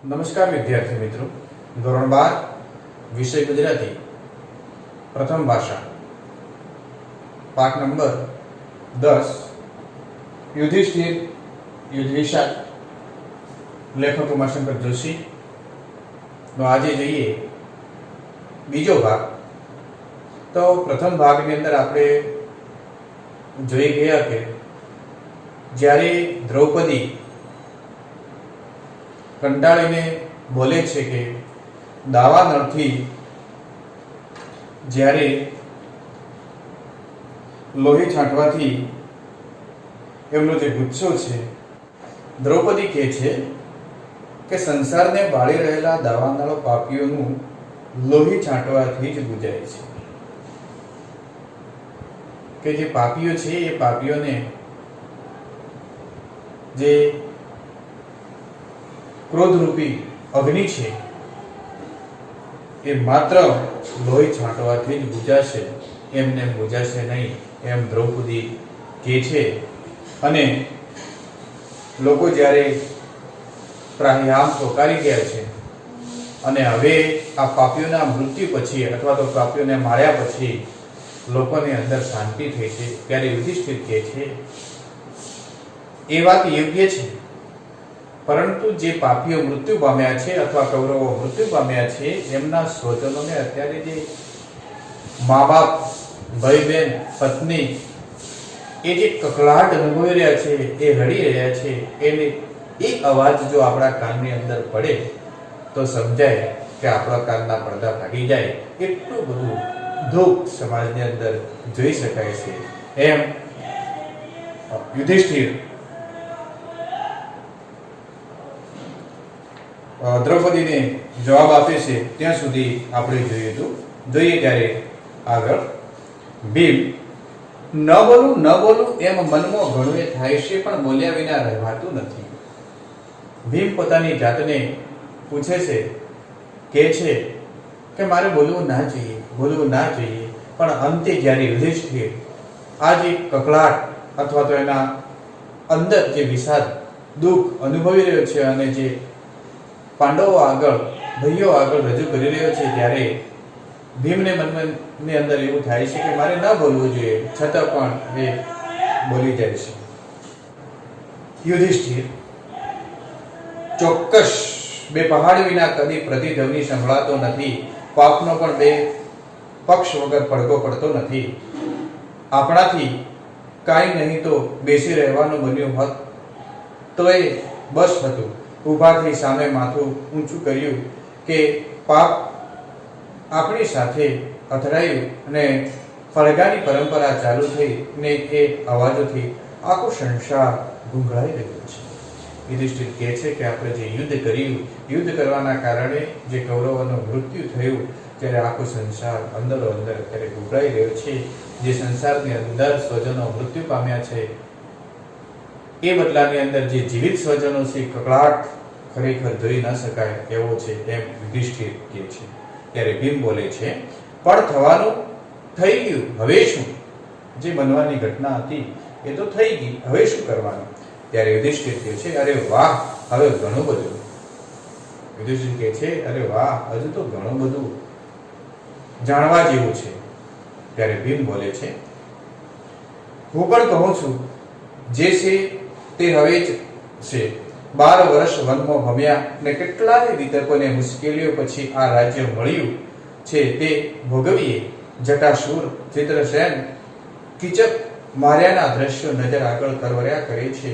નમસ્કાર વિદ્યાર્થી મિત્રો, ધોરણ 12 વિષય ગુજરાતી પ્રથમ ભાષા પાઠ નંબર 10 યુધિષ્ઠિર યુદ્ધ વિષાદ, લેખક ઉમાશંકર જોશી નો આજે જોઈએ બીજો ભાગ। તો પ્રથમ ભાગની અંદર આપણે જોઈ ગયા કે જ્યારે દ્રૌપદી કંટાળીને બોલે છે કે દાવા નળથી જ્યારે લોહી છાંટવાથી એમનો જે ગુસ્સો છે, દ્રૌપદી કહે છે કે સંસારને બાળી રહેલા દાવાનળો પાપીઓનું લોહી છાંટવાથી જ બુજાય છે, કે જે પાપીઓ છે એ પાપીઓને જે ક્રોધરૂપી અગ્નિ છે એ માત્ર લોહી છાંટવાથી જ બુજાશે, એમને બુજાશે નહીં, એમ દ્રૌપદી કહે છે। અને લોકો જ્યારે પ્રાહિયામ પોકારી ગયા છે અને હવે આ પાપીઓના મૃત્યુ પછી અથવા તો પાપીઓને માર્યા પછી લોકોની અંદર શાંતિ થઈ છે, ત્યારે યુધિષ્ઠિર કહે છે એ વાત યોગ્ય છે, પરંતુ જે પાપીઓ મૃત્યુ પામ્યા છે અથવા કૌરવો મૃત્યુ પામ્યા છે એમના સ્વજનોને અત્યારે જે મા બાપ, ભાઈ બહેન, પત્ની એ જે કકળાટ અનુભવી રહ્યા છે, એ રડી રહ્યા છે, એને એક અવાજ જો આપણા કાનની અંદર પડે તો સમજાય કે આપણા કાનના પડદા ફાટી જાય, એટલું બધું દુઃખ સમાજની અંદર જોઈ શકાય છે। એમ યુધિષ્ઠિર દ્રૌપદીને જવાબ આપે છે, ત્યાં સુધી આપણે જોઈએ ત્યારે આગળ ભીમ ન બોલું એમ મનમાં ઘણું એ થાય છે, પણ બોલ્યા વિના રહેવાતું નથી। ભીમ પોતાની જાતને પૂછે છે, કહે છે કે મારે બોલવું ના જોઈએ, પણ અંતે જ્યારે યુધિષ્ઠિર આ જે કકળાટ અથવા તો એના અંદર જે વિષાદ, દુઃખ અનુભવી રહ્યો છે અને જે પાંડવો આગળ, ભાઈઓ આગળ રજૂ કરી રહ્યો છે, ત્યારે ભીમને મનની અંદર એવું થાય છે કે મારે ન બોલવું જોઈએ, છતાં પણ એ બોલી જાય છે। યુધિષ્ઠિર ચોક્કસ બે પહાડ વિના કદી પ્રતિધ્વનિ સંભળાતો નથી, પાપનો પણ બે પક્ષ વગર પડઘો પડતો નથી। આપણાથી કાંઈ નહીં તો બેસી રહેવાનું બન્યું હોત તો એ બસ હતું। ઊભા થઈ સામે માથું ઊંચું કર્યું કે પાપ આપણી સાથે અથડાયું અને ફળગાની પરંપરા ચાલુ થઈ ને એ અવાજોથી આખો સંસાર ગુંગળાઈ રહ્યો છે। યુધિષ્ઠિર કહે છે કે આપણે જે યુદ્ધ કર્યું, યુદ્ધ કરવાના કારણે જે કૌરવોનું મૃત્યુ થયું, ત્યારે આખો સંસાર અંદરો અંદર અત્યારે ગુંગળાઈ રહ્યો છે। જે સંસારની અંદર સ્વજનો મૃત્યુ પામ્યા છે એ બદલાની અંદર જે જીવિત સ્વજનો છે, કકળાટ ખરેખર જોઈ ન શકાય એવો છે, એમ યુધિષ્ઠિર કહે છે। ત્યારે ભીમ બોલે છે, પણ થવાનું થઈ ગયું, હવે શું? જે બનવાની ઘટના હતી એ તો થઈ ગઈ, હવે શું કરવાનું? ત્યારે યુધિષ્ઠિર કહે છે, અરે વાહ, હવે ઘણું બધું। યુધિષ્ઠિર કહે છે, અરે વાહ, હજુ તો ઘણું બધું જાણવા જેવું છે। ત્યારે ભીમ બોલે છે, હું પણ કહું છું, જે છે તે હવે જ છે। 12 વર્ષ વનમાં ભમ્યા ને કેટલાય વિતર્કોને મુશ્કેલીઓ પછી આ રાજ્ય મળ્યું છે તે ભોગવીએ। જટાસુર, ચિત્રસેન, કીચક માર્યાના દ્રશ્યો નજર આગળ કરવર્યા કરે છે।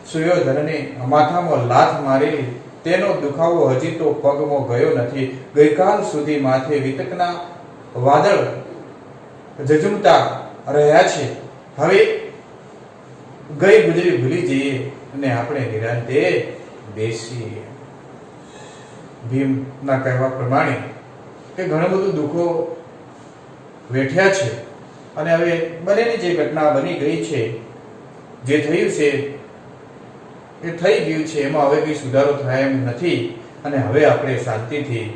સુયોધનને માથામાં લાત મારેલી, તેનો દુખાવો હજી તો પગમાં ગયો નથી। ગઈકાલ સુધી માથે વિતકના વાદળ ઝઝુમતા રહ્યા છે, હવે ગઈ ગુજરી ભૂલી જઈએ અને આપણે નિરાંતે બેસીએ। ભીમના કહેવા પ્રમાણે કે ઘણું બધું દુઃખો વેઠ્યા છે અને હવે બંનેની જે ઘટના બની ગઈ છે, જે થયું છે એ થઈ ગયું છે, એમાં હવે કઈ સુધારો થાય એમ નથી અને હવે આપણે શાંતિથી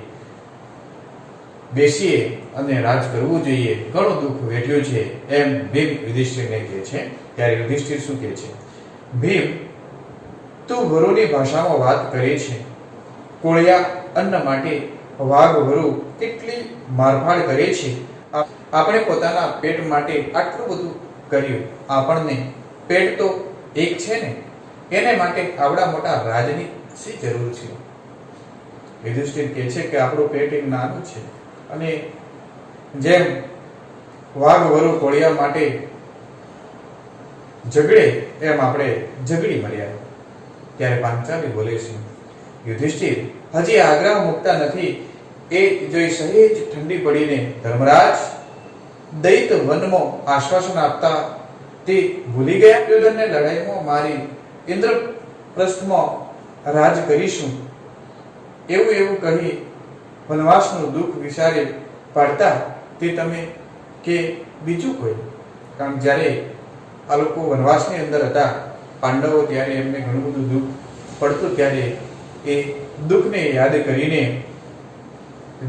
બેસીએ અને રાજ કરવું જોઈએ। ઘણું દુઃખ વેઠ્યું છે, એમ ભીમ યુધિષ્ઠિરને કહે છે। ત્યારે યુધિષ્ઠિર શું કહે છે? ભીમ તું ગુરુની ભાષામાં વાત કરે છે, કોળિયા અન્ન માટે વાઘ વરુ કેટલી મારફાડ કરે છે. આપણે પોતાના પેટ માટે આટલું બધું કર્યું, આપણને પેટ તો એક છે ને, એને માટે આવડા મોટા રાજની શી જરૂર છે? યુધિષ્ઠિર કહે છે કે આપણું પેટ એક નાનું છે અને જેમ વાઘ વરુ કોળિયા માટે ઝઘડે એમ આપણે ઝઘડી મળ્યા. ત્યારે પાંચાલી બોલે છે, યુધિષ્ઠિર હજી આગ્રહ મૂકતા નથી એ જોઈ સહેજ ઠંડી પડીને ધર્મરાજ દૈત વનમાં આશ્વાસન આપતા તે ભૂલી ગયા. દુર્યોધનને લડાઈમાં મારી ઇન્દ્રપ્રસ્થમાં રાજ કરીશું એવું કહી વનવાસનું દુઃખ વિચારે પાડતા તે તમે કે બીજું કોઈ? કારણ જ્યારે આ લોકો વનવાસની અંદર હતા પાંડવો, ત્યારે એમને ઘણું બધું દુઃખ પડતું, ત્યારે એ દુઃખને યાદ કરીને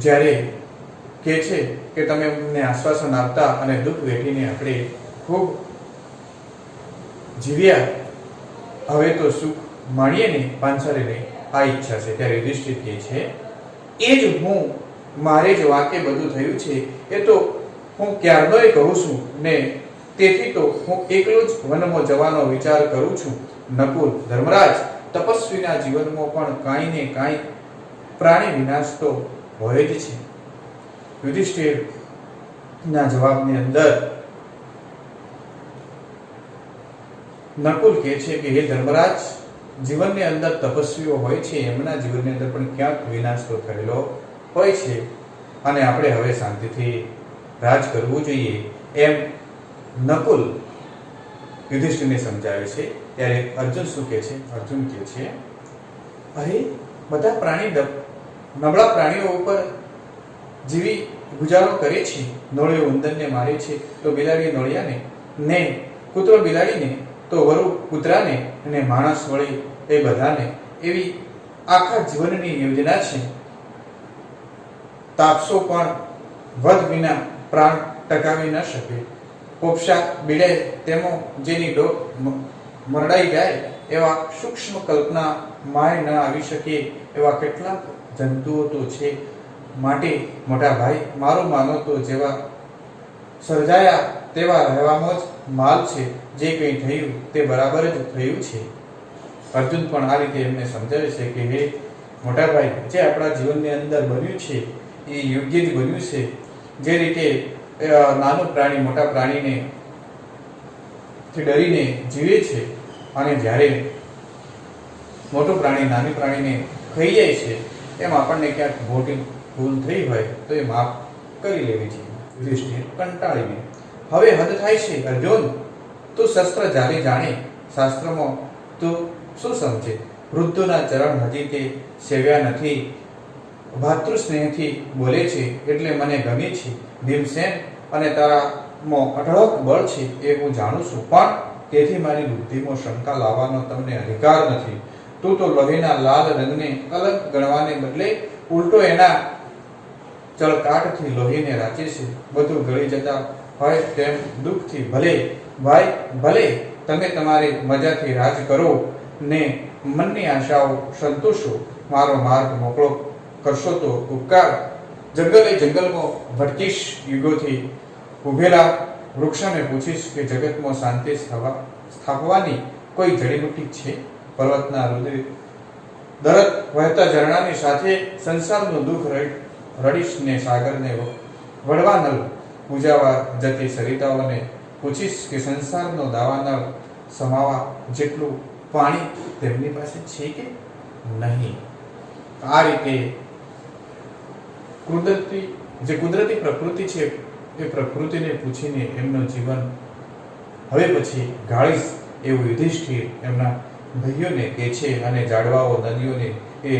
જ્યારે કહે છે કે તમે અમને આશ્વાસન આપતા અને દુઃખ વેઠીને આપણે ખૂબ જીવ્યા, હવે તો સુખ માણીએ ને પાંચાલીને આ ઈચ્છા છે. ત્યારે યુધિષ્ઠિર કહે છે એ જ હું, મારે જ વાંકે બધું થયું છે, એ તો હું ક્યારનોય કહું છું ને, તેથી તો હું એકલો જ વનમાં જવાનો વિચાર કરું છું. નકુલ ધર્મરાજ તપસ્વીના જીવનમાં પણ કાંઈ ને કાંઈ પ્રાણી વિનાશ તો હોય જ છે. યુધિષ્ઠિર ના જવાબની અંદર નકુલ કહે છે કે હે ધર્મરાજ, જીવનની અંદર તપસ્વીઓ હોય છે, એમના જીવનની અંદર પણ ક્યાંક વિનાશ તો થયેલો હોય છે અને આપણે હવે શાંતિથી રાજ કરવું જોઈએ એમ નકુલ યુધિષ્ઠિરને સમજાવે છે. ત્યારે અર્જુન શું કહે છે? અર્જુન કહે છે અરે બધા પ્રાણી નબળા પ્રાણીઓ ઉપર જીવી ગુજારો કરે છે. નોળિયો ઉંદરને મારે છે તો બિલાડી નોળિયાને, ને કૂતરો બિલાડીને તો વરુ કૂતરાને, અને માણસ વળે એ બધાને. એવી આખા જીવનની યોજના છે. તાપસો પણ વધ વિના પ્રાણ ટકાવી ન શકે. પોપશા બીડે તેમાં જેની ડોક મરડાઈ જાય એવા સૂક્ષ્મ કલ્પના માય ન આવી શકે એવા કેટલાક જંતુઓ તો છે. માટે મોટા ભાઈ મારું માનો તો જેવા સર્જાયા તેવા રહેવામાં જ માલ છે. જે કંઈ થયું તે બરાબર જ થયું છે. અર્જુન પણ આ રીતે એમને સમજાવે છે કે હે મોટા ભાઈ, જે આપણા જીવનની અંદર બન્યું છે એ યોગ્ય જ બન્યું છે. જે રીતે નાનું પ્રાણી મોટા પ્રાણીને ડરીને જીવે છે અને જ્યારે મોટું પ્રાણી નાની પ્રાણીને ખાઈ જાય છે, એમ આપણને ક્યાંક મોટી ભૂલ થઈ હોય તો એ માફ કરી લેવી છે. યુધિષ્ઠિર કંટાળીને હવે હદ થાય છે અર્જુન, તું શસ્ત્ર જારી જાણે, શાસ્ત્રમાં તું શું સમજે? વૃદ્ધોના ચરણ હજી તે સેવ્યા નથી, ભાતૃ સ્નેહથી બોલે છે એટલે મને ગમે છે. ભીમસેન અને તારામાં અઢળક બળ છે એ હું જાણું છું, પણ તેથી મારી બુદ્ધિમાં શંકા લાવવાનો તમને અધિકાર નથી. તું તો લોહીના લાલ રંગને અલગ ગણવાને બદલે ઉલટો એના ચળકાટથી લોહીને રાચે છે. બધું ગળી જતા હોય તેમ દુઃખથી ભલે ભાઈ ભલે તમે તમારી મજાથી રાજ કરો ને મનની આશાઓ સંતોષો, મારો માર્ગ મોકળો કરશો તો ઉપકાર. જંગલમાં ભટકીશ, યુગોથી ઉભેલા વૃક્ષોને પૂછીશ કે જગતમાં શાંતિ સ્થાપવાની કોઈ જડીબુટ્ટી છે? પર્વતના રુધિર દરદ વહેતા ઝરણાની સાથે સંસારનું દુઃખ રડીશ ને સાગરને વડવાનળ પૂજાવા જતી સરિતાઓને પૂછીશ કે સંસારનો દાવાનળ સમાવા જેટલું પાણી તેમની પાસે છે કે નહીં. આ રીતે કુદરતી પ્રકૃતિ છે એ પ્રકૃતિને પૂછીને એમનું જીવન હવે પછી ગાળીશ એવું યુધિષ્ઠિર એમના ભાઈઓને કહે છે અને ઝાડવાઓ નદીઓને એ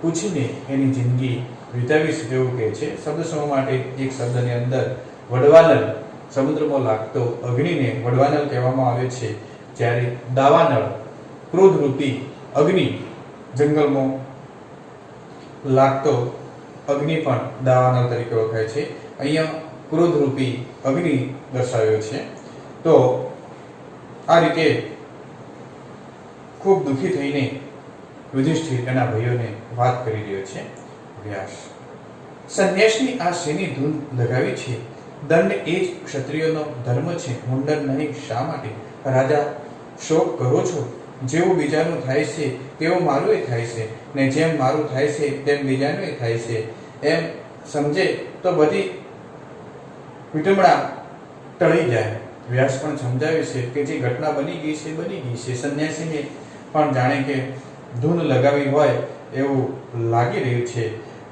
પૂછીને એની જિંદગી વિતાવીશ એવું કહે છે. શબ્દ સમૂહ માટે એક શબ્દની અંદર વડવાનળ, સમુદ્રમાં લાગતો અગ્નિને વડવાનળ કહેવામાં આવે છે. જ્યારે દાવાનળ ક્રોધરૂપી અગ્નિ, જંગલમાં લાગતો અગ્નિ પણ દાવાનળ તરીકે ઓળખાય છે. અહીંયા ક્રોધરૂપી અગ્નિ દર્શાવ્યો છે. તો આ રીતે ખૂબ દુઃખી થઈને યુધિષ્ઠિર એના ભાઈઓને વાત કરી રહ્યો છે. વ્યાસ: સંન્યાસની આ શેની ધૂન લગાવી છે? દંડ એ જ ક્ષત્રિયોનો ધર્મ છે, મુંડન નહીં. શા માટે રાજા શોક કરો છો? જેવું બીજાનું થાય છે તેવું મારું થાય છે, ને જેમ મારું થાય છે તેમ બીજાનું થાય છે, એમ સમજે તો બધી વિટમણા ટળી જાય. વ્યાસ પણ સમજાવે છે કે જે ઘટના બની ગઈ છે. સંન્યાસીને પણ જાણે કે ધૂન લગાવી હોય એવું લાગી રહ્યું છે.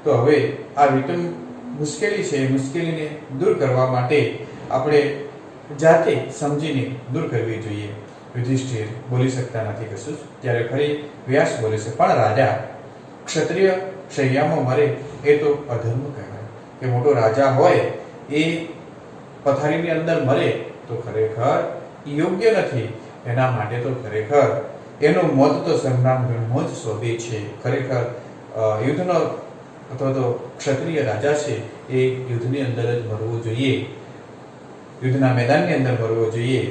તો હવે આ મુશ્કેલી છે, મુશ્કેલીને દૂર કરવા માટે આપણે જાતે સમજીને દૂર કરવી જોઈએ. યુધિષ્ઠિર બોલી શકતા નથી કશું. ત્યારે ફરી વ્યાસ બોલે છે, પણ રાજા, ક્ષત્રિય શૈયામાં મરે એ તો અધર્મ કહેવાય. કે મોટો રાજા હોય એ પથારીની અંદર મરે તો ખરેખર યોગ્ય નથી. એના માટે તો ખરેખર એનું મોત તો સંગ્રામ ગણમાં જ શોભે છે. ખરેખર યુદ્ધનો અથવા તો ક્ષત્રિય રાજા છે એ યુદ્ધની અંદર જ મરવું જોઈએ, યુદ્ધના મેદાનની અંદર મરવો જોઈએ.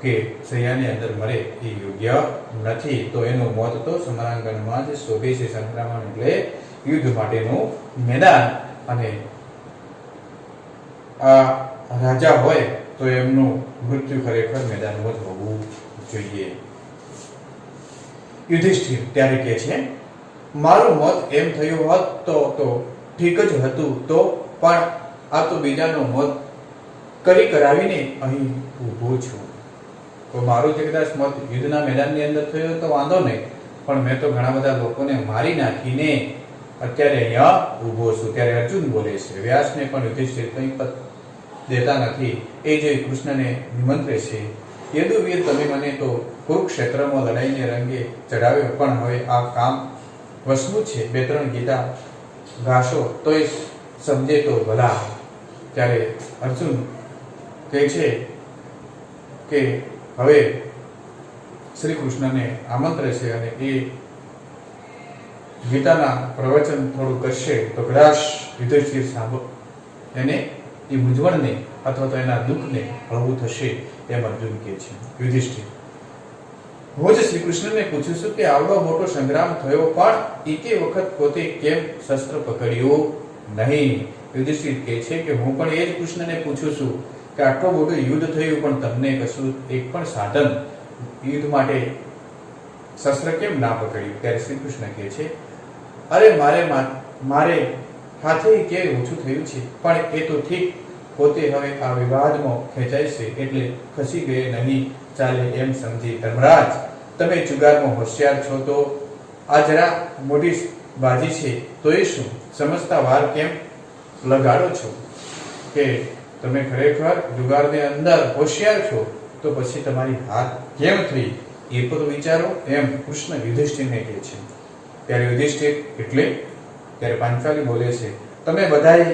કે સૈયાની અંદર મરે એ યોગ્ય નથી. તો એનું મોત તો સમરાંગણમાં જ શોભે છે. સંગ્રામ એટલે યુદ્ધ માટેનું મેદાન, અને આ રાજા હોય તો એમનું મૃત્યુ ખરેખર મેદાનમાં જ હોવું જોઈએ. યુધિષ્ઠિર ત્યારે કહે છે, મારું મોત એમ થયું હોત તો ઠીક જ હતું, તો પણ આ તો બીજાનું મોત કરી કરાવીને અહીં ઊભો છું. તો મારું જે કદાચ મોત યુદ્ધના મેદાનની અંદર થયું તો વાંધો નહીં, પણ મેં તો ઘણા બધા લોકોને મારી નાખીને અત્યારે અહીંયા ઊભો છું. ત્યારે અર્જુન બોલે છે, વ્યાસને પણ યુધિષ્ઠિર કંઈ દેતા નથી. એ જે કૃષ્ણને નિમંત્રે છે, યદુવીર તમે મને તો કુરુક્ષેત્રમાં લડાઈને રંગે ચડાવ્યો, પણ હવે આ કામ વસનું છે. 2-3 ગીતા ગાશો તોય સમજે તો ભલા. ત્યારે અર્જુન કહે છે કે હવે શ્રી કૃષ્ણને આમંત્રે છે, અને એ ગીતાના પ્રવચન થોડું કરશે તો કદાચ યુધિષ્ઠિર એને એ મૂંઝવણને અથવા તો એના દુઃખને હળવું થશે, એમ અર્જુન કહે છે. યુધિષ્ઠિર: હું જ શ્રી કૃષ્ણને પૂછું છું કે આવડો મોટો સંગ્રામ થયો, પણ એકે વખત પોતે કેમ શસ્ત્ર પકડ્યું નહીં? યુધિષ્ઠિર કહે છે કે હું પણ એ જ કૃષ્ણને પૂછું છું કે આટલું મોટું યુદ્ધ થયું, પણ તમને કશું એક પણ સાધન યુદ્ધ માટે શસ્ત્ર કેમ ના પકડ્યું? ત્યારે શ્રી કૃષ્ણ કહે છે, અરે મારે હાથે ક્યાંય ઓછું થયું છે, પણ એ તો ઠીક, પોતે હવે આ વિવાદમાં ખેંચાય છે એટલે ખસી ગયે નહીં ચાલે એમ સમજી. ધર્મરાજ, તમે જુગારમાં હોશિયાર છો, તો આ જરા મોટી બાજી છે તો એ શું? સમજતા વાર કેમ લગાડો છો? કે તમે ખરેખર જુગારની અંદર હોશિયાર છો, તો પછી તમારી હાર કેમ થઈ એ તો વિચારો, એમ કૃષ્ણ યુધિષ્ઠિરને કહે છે. ત્યારે યુધિષ્ઠિર એટલે ત્યારે પાંચાલી બોલે છે, તમે બધાએ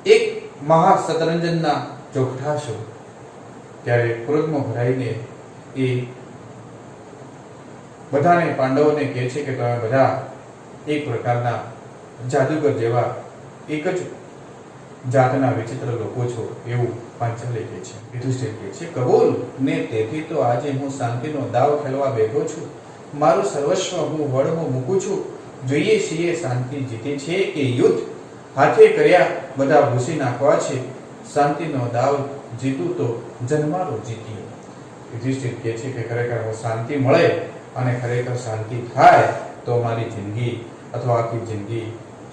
એક મહાશતરંજનના ચોકઠા છો. ત્યારે ક્રોધમાં ભરાઈને એ બધાને પાંડવોને કહે છે કે તમે બધા એક પ્રકારના જાદુગર જેવા એક જ જાતના વિચિત્ર લોકો છો, એવું પાંચાલી કહે છે. યુધિષ્ઠિર કહે છે, કબૂલ ને તેથી તો આજે હું શાંતિનો દાવ ખેલવા બેઠો છું. મારું સર્વસ્વ હું વડમાં મૂકું છું. જોઈએ છીએ શાંતિ જીતે છે કે યુદ્ધ હાથે કર્યા બધા ભૂસી નાખવા છે. શાંતિનો દાવ જીતું તો જન્મારો જીતીએ. યુધિષ્ઠિર કહે છે કે ખરેખર હું શાંતિ મળે અને ખરેખર શાંતિ થાય તો મારી જિંદગી અથવા આખી જિંદગી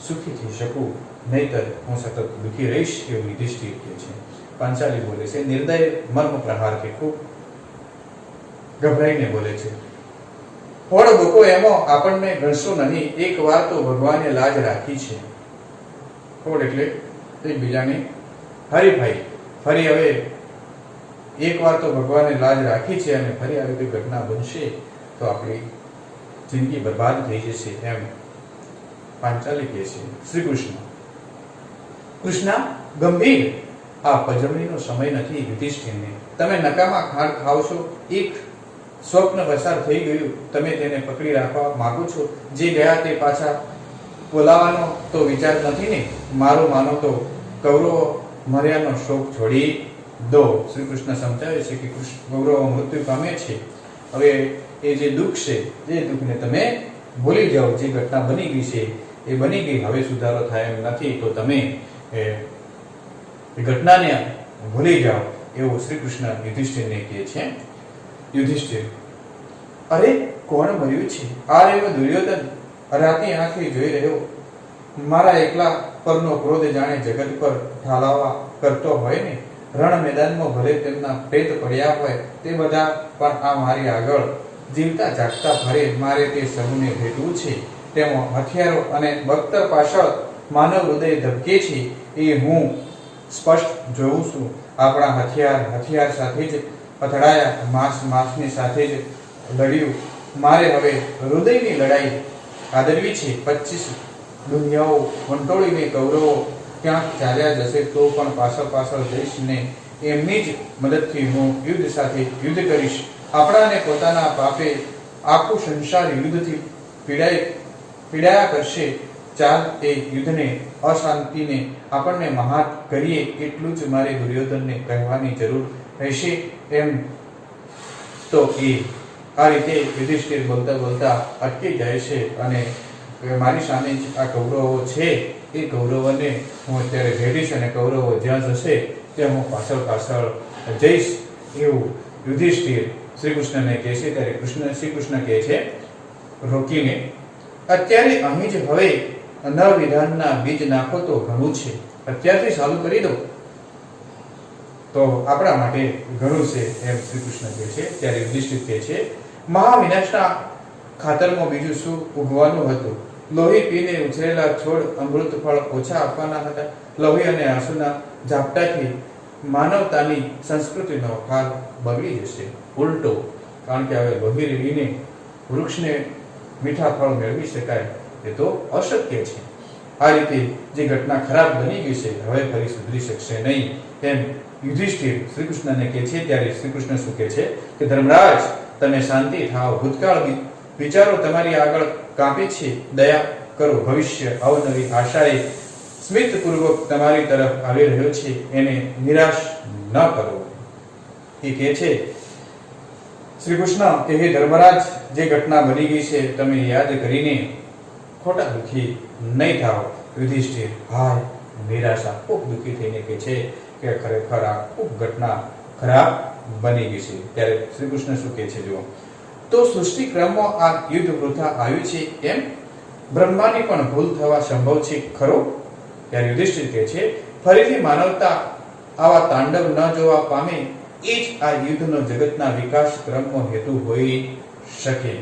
સુખી થઈ શકું, નહીતર હું સતત દુઃખી રહીશ, એવું યુધિષ્ઠિર કહે છે. પાંચાલી બોલે છે, નિર્દય મર્મ પ્રહાર કે ખૂબ ગભરાઈને બોલે છે, હોડ બકો એમાં આપણને ગણશો નહીં, એક વાર તો ભગવાને લાજ રાખી છે. હોડ એટલે એકબીજાની હરીફાઈ. ફરી હવે એક વાર તો ભગવાને લાજ રાખી છે, અને ફરી આવી કોઈ ઘટના બનશે તો આપણી જિંદગી બરબાદ થઈ જશે, એમ પાંચાલી કહે છે. શ્રી કૃષ્ણ ગંભીર, આ પજવણીનો સમય નથી યુધિષ્ઠિરને. તમે નકામા ખાડ ખાવ છો. એક સ્વપ્ન પસાર થઈ ગયું, તમે તેને પકડી રાખવા માંગો છો. જે ગયા તે પાછા બોલાવાનો તો વિચાર નથી ને? મારું માનો તો કૌરવો મર્યાનો શોક છોડી દો. શ્રી કૃષ્ણ સમજાવે છે કે કૌરવો મૃત્યુ પામે છે. હવે એ જે દુઃખ છે એ દુઃખને તમે ભૂલી જાઓ. જે ઘટના બની ગઈ છે એ બની ગઈ, હવે સુધારો થાય એમ નથી, તો તમે એ ઘટનાને ભૂલી જાઓ, એવું શ્રી કૃષ્ણ યુધિષ્ઠિરને કહે છે. યુધિષ્ઠિર: અરે કોણ મર્યું છે? આ રહ્યો દુર્યોધન, રાતની આંખે જોઈ રહ્યો. મારા એકલા પરનો ક્રોધ જાણે જગત પર ઠાલવા કરતો હોય ને. રણ મેદાનમાં ભલે તેમના પ્રેત પડ્યા હોય, તે બધા પણ આ મારી આગળ જીવતા જાગતા ભરે મારે તે સૌને ભેટવું છે. તેમાં હથિયારો અને બખ્તર પાછળ માનવ હૃદય ધબકે છે, એ હું સ્પષ્ટ જોઉં છું. આપણા હથિયાર સાથે જ અથડાયા, માસની સાથે જ લડ્યું. મારે હવે હૃદયની લડાઈ આદરવી છે. 25 દુનિયાઓ વંટોળીને કૌરવો ક્યાંક ચાલ્યા જશે તો પણ પાછળ જઈશ ને એમની જ મદદથી હું યુદ્ધ સાથે યુદ્ધ કરીશ. આપણાને પોતાના પાપે આખું સંસાર યુદ્ધથી પીડાયા કરશે. ચાલ એ યુદ્ધને, અશાંતિને આપણને મહાત કરીએ. એટલું જ મારે દુર્યોધનને કહેવાની જરૂર રહેશે. એમ તો એ આ રીતે યુધિષ્ઠિર બોલતા અટકી જાય છે અને મારી સામે જ આ કૌરવો છે, એ કૌરવોને હું અત્યારે ભેટીશ અને કૌરવો જ્યાં જશે ત્યાં હું પાછળ જઈશ, એવું યુધિષ્ઠિર શ્રી કૃષ્ણને કહે છે. ત્યારે શ્રી કૃષ્ણ કહે છે રોકીને, અત્યારે અહીં જ હવે ન વિધાનના બીજ નાખો તો ઘણું છે. અત્યારથી ચાલુ કરી દો તો આપણા માટે ઘણું છે, એમ શ્રી કૃષ્ણ કહે છે. ત્યારે યુધિષ્ઠિર કહે છે, મહાવિનાશના ખાતરમાં બીજું શું ઉગવાનું હતું? લોહી પીને ઉછરેલા છોડ અમૃત ફળ ઓછા આપવાના હતા. લોહી અને આંસુના ઝાપટાથી માનવતાની સંસ્કૃતિનો ભાગ બગડી જશે. ઉલટો, કારણ કે હવે લોહી રેડીને વૃક્ષને મીઠા ફળ મેળવી શકાય એ તો અશક્ય છે. આ રીતે જે ઘટના ખરાબ બની ગઈ છે હવે ફરી સુધરી શકશે નહીં, એમ યુધિષ્ઠિર શ્રી કૃષ્ણને કહે છે. ત્યારે શ્રી કૃષ્ણ શું કહે છે કે ધર્મરાજ, તમે શાંતિ થાઓ. ભૂતકાળ વિચારો તમારી આગળ કાપે છે. દયા કરો. ભવિષ્ય અવનવી આશાએ સ્મિતપૂર્વક તમારી તરફ આવી રહ્યો છે, એને નિરાશ ન કરો. એ કહે છે શ્રી કૃષ્ણ કે હે ધર્મરાજ, જે ઘટના બની ગઈ છે તમે યાદ કરીને ખોટા દુઃખી નહીં થાઓ. યુધિષ્ઠિર હાય નિરાશા ખૂબ દુઃખી થઈને કહે છે કે ખરેખર આ ખૂબ ઘટના ખરાબ બની ગઈ છે. ત્યારે શ્રી કૃષ્ણ શું કહે છે જુઓ, તો સૃષ્ટિ ક્રમમાં આ યુદ્ધ વૃથા આવ્યું છે, એમ બ્રહ્માની પણ ભૂલ થવા સંભવ છે ખરો? ત્યારે યુધિષ્ઠિર કહે છે, ફરીથી માનવતા આવા તાંડવ ન જોવા પામે એ જ આ યુદ્ધનો જગતના વિકાસ ક્રમનો હેતુ હોઈ શકે.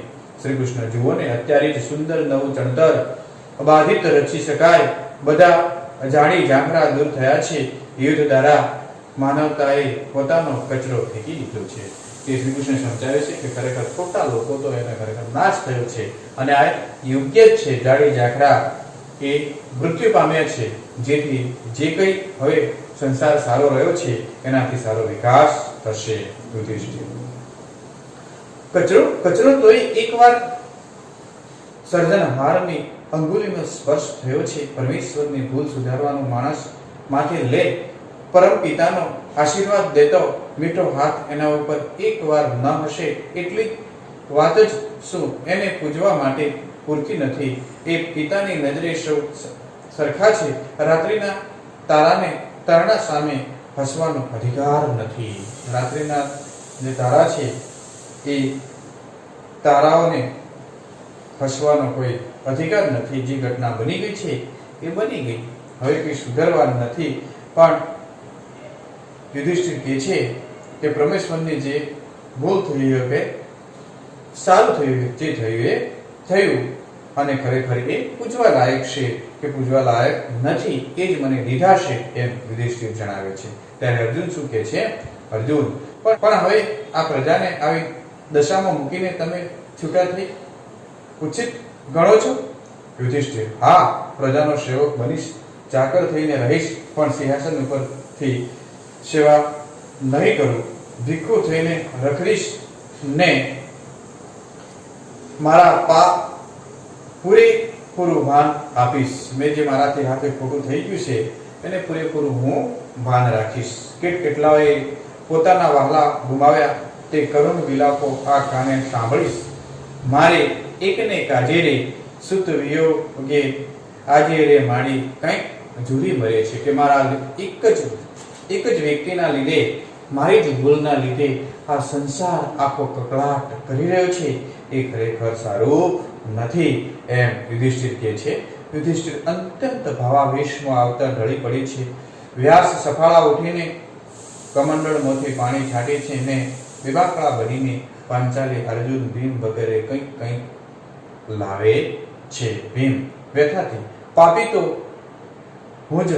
શ્રી કૃષ્ણ જુઓ ને, અત્યારે જ સુંદર નવું ચણતર અબાધિત રચી શકાય. બધા અજાણી ઝાંખરા દૂર થયા છે. યુદ્ધ દ્વારા માનવતાએ પોતાનો કચરો ફેંકી દીધો છે. તે શ્રી કૃષ્ણ સમજાવે છે કે ખરેખર ખોટા લોકો તો એને ખરેખર નાશ થયો છે અને આ યોગ્ય જ છે. જાડી ઝાંખરા એ મૃત્યુ પામ્યા છે, જેથી જે કંઈ હવે સંસાર સારો રહ્યો છે એનાથી સારો વિકાસ થશે. કચરો તોય એકવાર સર્જનહારની અંગુલીનો સ્પર્શ થયો છે. પરમેશ્વરની ભૂલ સુધારવાનું માણસ માથે લે. પરમ પિતાનો આશીર્વાદ દેતો મીઠો હાથ એના ઉપર એકવાર ન હશે એટલી વાત જ શું એને પૂજવા માટે પૂરતી નથી. એ પિતાની નજરે સૌ સરખા છે. રાત્રિના તારણા સામે હસવાનો અધિકાર નથી. રાત્રિના જે તારા છે એ તારાઓને હસવાનો કોઈ અધિકાર નથી. જે ઘટના બની ગઈ છે એ બની ગઈ, હવે કંઈ સુધારવાનું નથી. પણ યુધિષ્ઠિર કહે છે કે પરમેશ્વરની જે ભૂલ થઈ હવે સારું થયું, જે થયું એ થયું અને ખરેખર એ પૂજવા લાયક છે કે પૂજવા લાયક નથી એ જ મને દીધા છે, એમ યુધિષ્ઠિર જણાવે છે. ત્યારે અર્જુન શું કહે છે, અર્જુન પણ હવે આ પ્રજાને આવી દશામાં મૂકીને તમે છૂટા થઈ ઉચિત ગણો છો? યુધિષ્ઠિર હા, પ્રજાનો સેવક બનીશ, ચાકર થઈને રહીશ, પણ સિંહાસન ઉપરથી સેવા નહીં કરું. ભીખુ થઈને રખડીશ ને મારા પાપ પૂરેપૂરું ભાન આપીશ. મેં જે મારાથી હાથે ખોટું થઈ ગયું છે એને પૂરેપૂરું હું ભાન રાખીશ. કેટલાઓએ પોતાના વહાલા ગુમાવ્યા તે કરુણ વિલાપો આ કાને સાંભળીશ. મારે એકને કાજે રે સુત વિયોગે આજે રે માડી કંઈક જુદી મરે છે કે મારા એક જ વ્યક્તિના લીધે, મારી જ ભૂલના લીધે આ સંસાર આખો કકળાટ કરી રહ્યો છે, એ ખરેખર સારું નથી એમ યુધિષ્ઠિર કહે છે. યુધિષ્ઠિર અત્યંત ભાવાવેશમાં આવતા ઢળી પડી છે. વ્યાસ સફાળા ઉઠીને કમંડળમાંથી પાણી છાંટે છે અને વિવાકળા બનીને પાંચાલી અર્જુન ભીમ વગેરે કંઈક લાવે છે. ભીમ વ્યથાથી, પાપી તો હું જ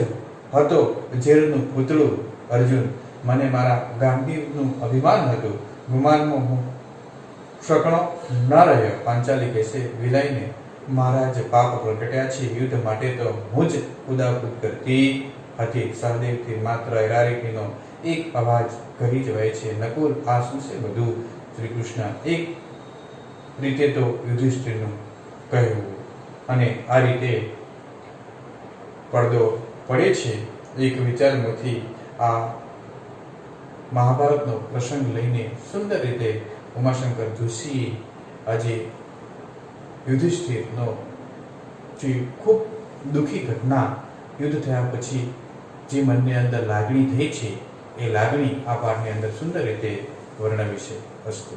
હતો, ઝેરનું પૂતળું અર્જુન, મને મારા ગાંડીવનું અભિમાન હતું, ગુમાનમાં હું શકણો ન રહ્યો. પાંચાલી કહેશે, વિલાઈને મારા જ પાપ પ્રગટ્યા છે, યુદ્ધ માટે તો હું જ કુદાકુદ કરતી હતી. સહદેવથી માત્ર હેરારીકીનો એક અવાજ કરી જવાય છે, નકુલ આ શું છે બધું? શ્રી કૃષ્ણ એક રીતે તો યુધિષ્ઠિરનું કહેવું, અને આ રીતે પડદો પડે છે. એક વિચારમાંથી આ મહાભારતનો પ્રસંગ લઈને સુંદર રીતે ઉમાશંકર જોશી આજે યુધિષ્ઠિરનો જે ખૂબ દુઃખી ઘટના, યુદ્ધ થયા પછી જે મનની અંદર લાગણી થઈ છે, એ લાગણી આ પાઠની અંદર સુંદર રીતે વર્ણવી છે. અસ્તુ.